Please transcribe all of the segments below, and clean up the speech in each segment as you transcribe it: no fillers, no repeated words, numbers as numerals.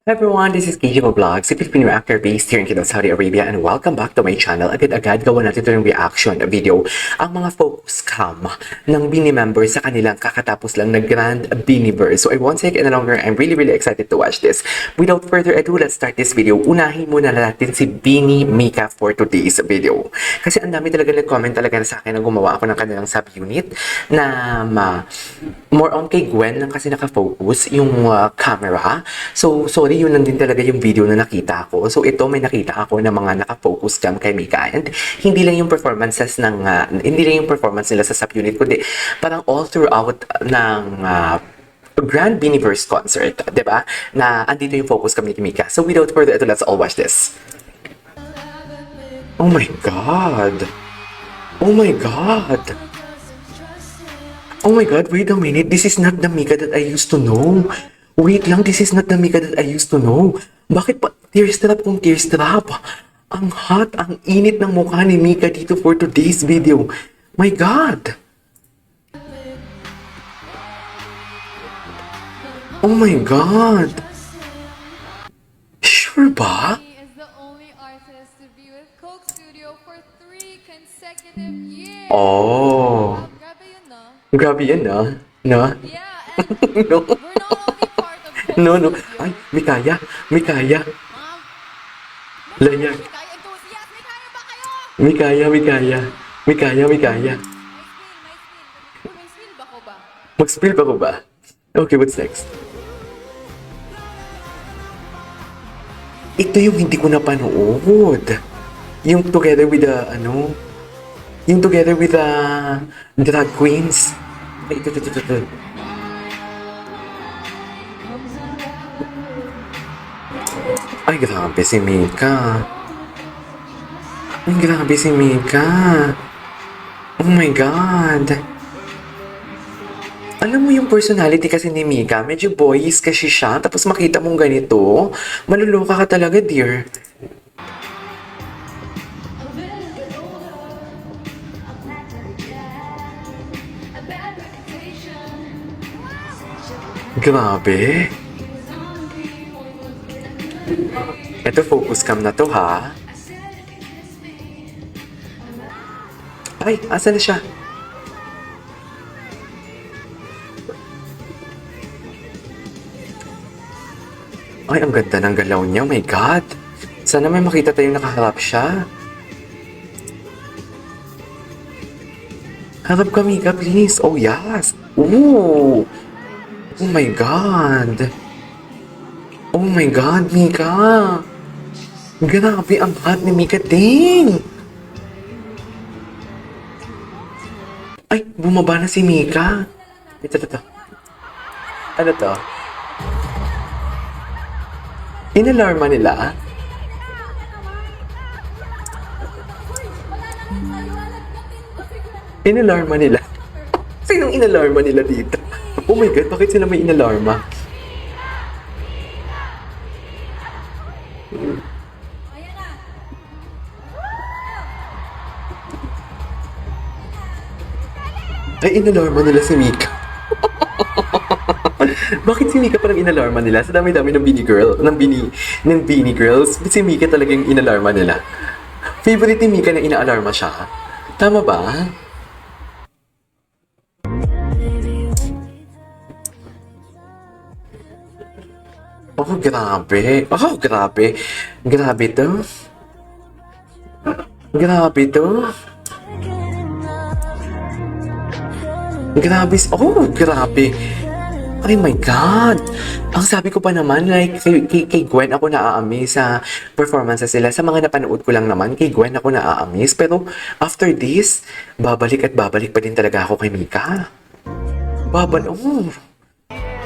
Hi everyone, this is KJ Vlogs, a Filipino actor based here in Jeddah, Saudi Arabia, and welcome back to my channel. Agad-agad gawa natin ito yung reaction video, ang mga focus cam ng Bini members sa kanilang kakatapos lang na Grand Biniverse. So I won't take any longer, I'm really excited to watch this. Without further ado, let's start this video. Unahin muna natin si Bini Mika for today's video. Kasi ang dami talaga nag-comment talaga sa akin na gumawa ako ng kanilang subunit na more on kay Gwen lang kasi nakafocus yung camera. So sorry, yun lang din talaga yung video na nakita ko. So ito may nakita ako na mga naka-focus cam kay Mika, and hindi lang yung performances ng hindi lang yung performance nila sa subunit, kundi parang all throughout ng Grand Biniverse concert, 'di ba? Na andito yung focus kami ni Mika. So without further ado, let's all watch this. Oh my god. Oh my god. Oh my god, wait a minute. This is not the Mika that I used to know. Wait lang, this is not the Mika that I used to know. Bakit pa tearstrap kung tearstrap? Ang hot, ang init ng mukha ni Mika dito for today's video. My God! Oh my God! Sure ba? He is the only artist to be with Coke Studio for 3 consecutive years. Oh. Grabe yun, no? Grabe yan ah. No? Yeah, and No. we're not only part of Coke No, no. Studio. Ay, Mikaya. Mikaya. Ma'am, Layag. may kaya enthusiast, may kaya ba kayo? Mikaya, Mikaya. Mikaya, Mikaya. May spill ba ko ba? Mag-spill pa ko ba? Okay, what's next? Ito yung hindi ko napanood. Yung together with the, yung together with the drag queens. Ay, ito. Ay, grabe si Mika. Ay, grabe si Mika. Oh my God. Alam mo yung personality kasi ni Mika, medyo boyish kasi siya, tapos makita mong ganito, maluloka ka talaga, dear. Grabe. Ito, focus cam na to, ha? Ay, asa na siya? Ay, ang ganda ng galaw niya. Oh my God. Sana may makita tayong nakaharap siya. Harap ka, Mika, please. Oh, yes. Ooh. Oh my God. Oh my God, Mika. Grabe, ang hot ni Mika. Dang. Ay, bumaba na si Mika. Ito. Ano to? Inalarma nila? Inalarma nila? Sinong inalarma nila dito? Oh my God, bakit sila may inalarma? Ay, inalarma nila si Mika. Bakit si Mika parang inalarma nila? Sa dami-dami ng Bini Girl, ng Bini Girls, si Mika talagang inalarma nila. Favorite ni Mika na inaalarma siya. Tama ba? Oh, grabe. Oh, grabe. Grabe to. Grabe to. Grabe. Oh, grabe. Oh my God! Ang sabi ko pa naman, like, kay Gwen ako naa-amaze sa performances sila. Sa mga napanood ko lang naman, kay Gwen ako naa-amaze. Pero after this, babalik at babalik pa din talaga ako kay Mika. Oh.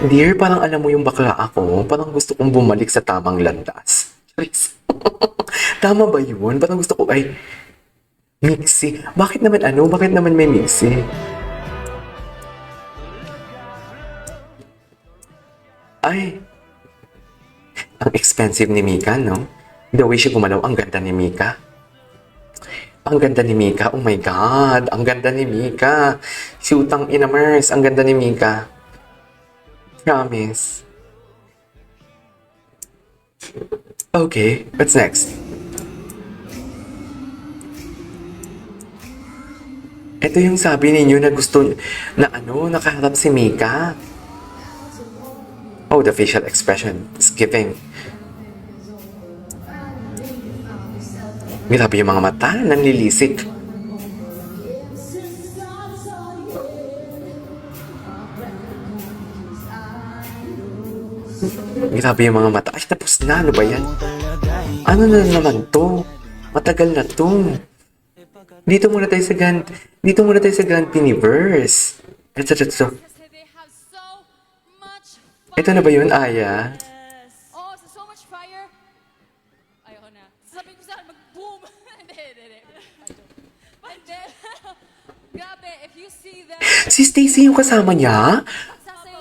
Dear, parang alam mo yung bakla ako, parang gusto kong bumalik sa tamang landas. Charis. Tama ba yun? Parang gusto ko, ay, mixi. Bakit naman may mixi? Ay, ang expensive ni Mika, no? The way siya gumalaw, ang ganda ni Mika. Ang ganda ni Mika, oh my God, ang ganda ni Mika. Shootang inamers, ang ganda ni Mika. Promise. Okay, what's next? Ito yung sabi ninyo na gusto na nakaharap si Mika. Oh, the facial expression is giving. Grabe yung mga mata, nanlilisik. Grabe yung mga mata. Ay, tapos na. Ano ba yan? Ano na naman to? Matagal na to. Dito muna tayo sa Grand Universe. Ito. Kasi they have so much fire. Ito na ba yun, Aya? Oh, so much fire. Ayoko na. Sabi ko sana mag-boom. Hindi. And then, grabe, if you see them, Si Stacy yung kasama niya?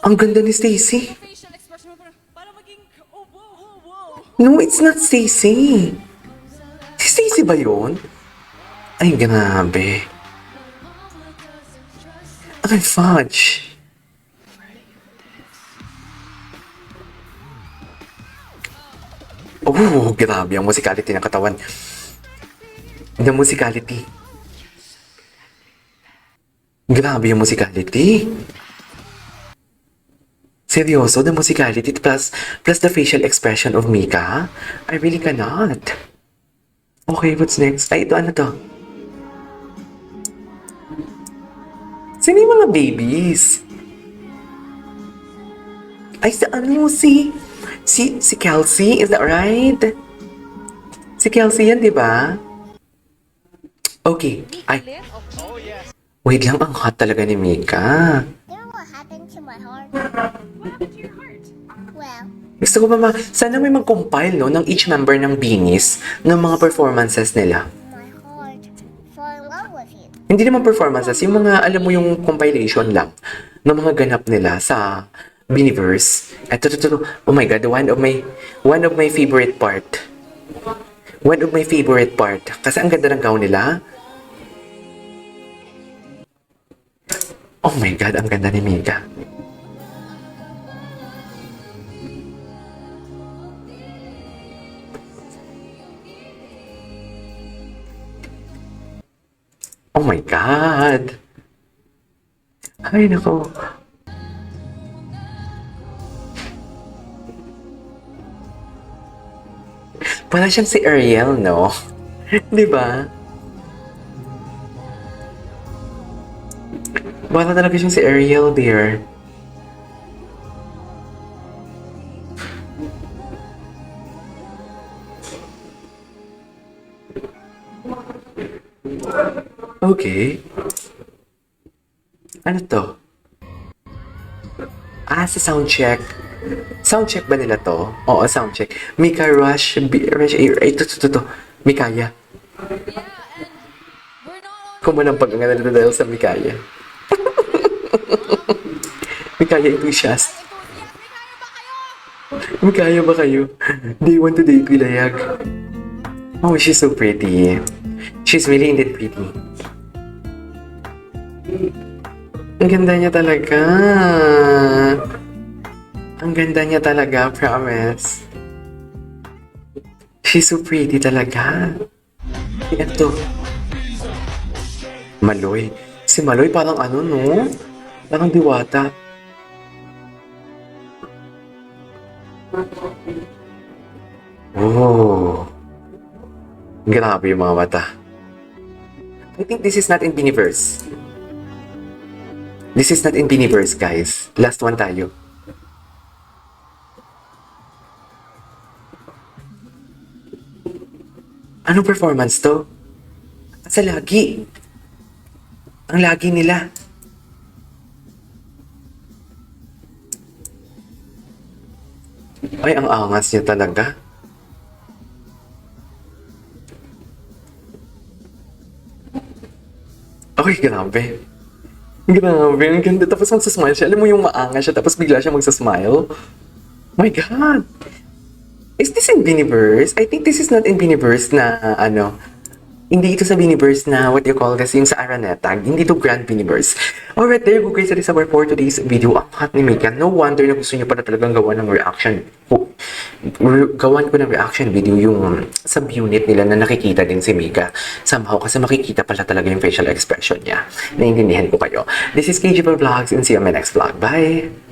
Ang ganda ni Stacy. facial expression mo, para maging, oh, wow. No, it's not Stacy. Si Stacy ba yun? Ay, grabe. Ay, fudge. Oh, grabe ang musicality ng katawan. The musicality. Grabe yung musicality. Seryoso, the musicality plus the facial expression of Mika? I really cannot. Okay, what's next? Ay, ito ano to? Sino yung mga babies? Ay, si Kelsey, is that right? Si Kelsey yan, di ba? Okay, ay. Wait lang, ang hot talaga ni Mika. You know what happened to my heart? Well, Gusto ko sana may mag-compile, no, ng each member ng Beanies ng mga performances nila. my heart fell in love with you. Hindi naman performances, yung mga, alam mo yung compilation lang ng mga ganap nila sa Beaniverse. Eto, oh my God, one of my favorite part. One of my favorite part. Kasi ang ganda ng gown nila. Oh my God, ang ganda ni Mika. Oh my God. Ay, nako. Para siyang si Ariel, no? Di ba? Para talaga siyang si Ariel, dear. Okay. Ano to? Sa soundcheck. Soundcheck ba nila to? Oo, soundcheck. Mika Rush, ito. Mikaya. Yeah, and we're not only Kumalampag ang nalito dahil sa Mikaya. Mikaya enthusiast. Mikaya ba kayo? Day 1 to day 2 layag. Oh, she's so pretty. She's really indeed pretty. Ang ganda niya talaga. Ang ganda niya talaga, promise. She's so pretty talaga. Ito. Maloy. Si Maloy parang ano, no? Parang diwata. Oh. Grabe yung mga mata. I think this is not in Beaniverse. This is not in Beaniverse, guys. Last one tayo. Anong performance to? Sa lagi. Ang lagi nila. Ay, ang angas niya talaga. Ay, grabe. Grabe, ang ganda. Tapos magsasmile siya. Alam mo yung maangas siya, tapos bigla siya magsasmile. My God! Is this in Beaniverse? I think this is not in Beaniverse na, Hindi ito sa Biniverse na, what do you call this, yung sa Araneta. Hindi ito Grand Biniverse. Alright, there you go guys. That is our for today's video. Ang hot ni Mika. No wonder na gusto niyo pala talagang gawa ng reaction. Gawan ko ng reaction video yung sub-unit nila na nakikita din si Mika. Somehow, kasi makikita pala talaga yung facial expression niya. Naiintindihan ko kayo. This is KG Vlogs and see you on my next vlog. Bye!